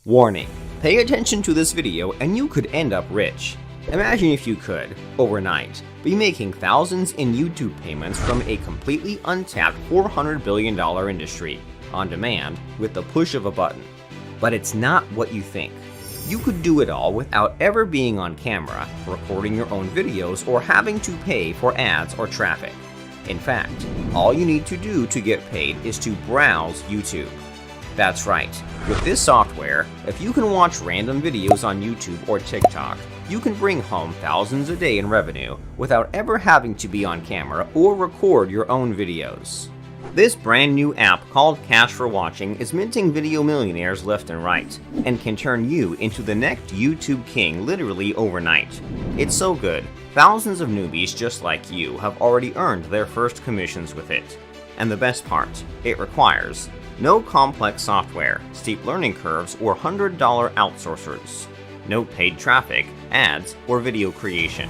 Warning: pay attention to this video and you could end up rich. Imagine if you could, overnight, be making thousands in YouTube payments from a completely untapped $400 billion industry, on demand, with the push of a button. But it's not what you think. You could do it all without ever being on camera, recording your own videos, or having to pay for ads or traffic. In fact, all you need to do to get paid is to browse YouTube. That's right, with this software, if you can watch random videos on YouTube or TikTok, you can bring home thousands a day in revenue without ever having to be on camera or record your own videos. This brand new app called Kash4Watching is minting video millionaires left and right, and can turn you into the next YouTube king literally overnight. It's so good, thousands of newbies just like you have already earned their first commissions with it. And the best part, it requires no complex software, steep learning curves, or $100 outsourcers. No paid traffic, ads, or video creation.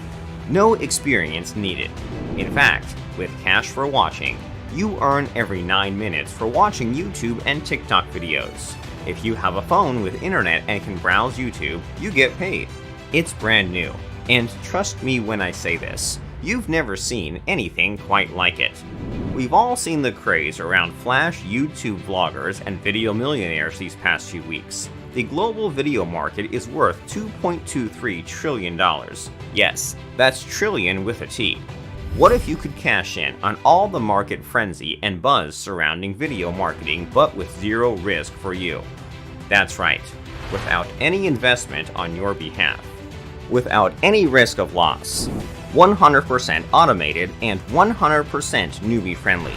No experience needed. In fact, with Kash4Watching, you earn every 9 minutes for watching YouTube and TikTok videos. If you have a phone with internet and can browse YouTube, you get paid. It's brand new, and trust me when I say this, you've never seen anything quite like it. We've all seen the craze around flash YouTube vloggers and video millionaires these past few weeks. The global video market is worth $2.23 trillion. Yes, that's trillion with a T. What if you could cash in on all the market frenzy and buzz surrounding video marketing, but with zero risk for you? That's right, without any investment on your behalf. Without any risk of loss. 100% automated and 100% newbie friendly.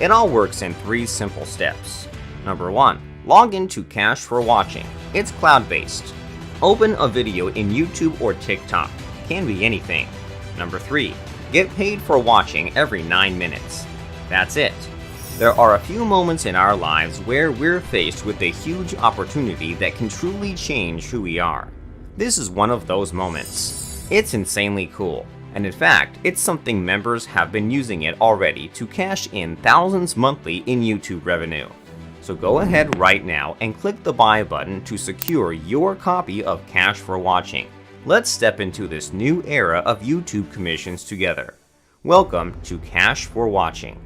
It all works in 3 simple steps. Number 1. Log into Kash4Watching. It's cloud-based. Open a video in YouTube or TikTok. Can be anything. Number 3. Get paid for watching every 9 minutes. That's it. There are a few moments in our lives where we're faced with a huge opportunity that can truly change who we are. This is one of those moments. It's insanely cool. And in fact, it's something members have been using it already to cash in thousands monthly in YouTube revenue. So go ahead right now and click the buy button to secure your copy of Kash4Watching. Let's step into this new era of YouTube commissions together. Welcome to Kash4Watching.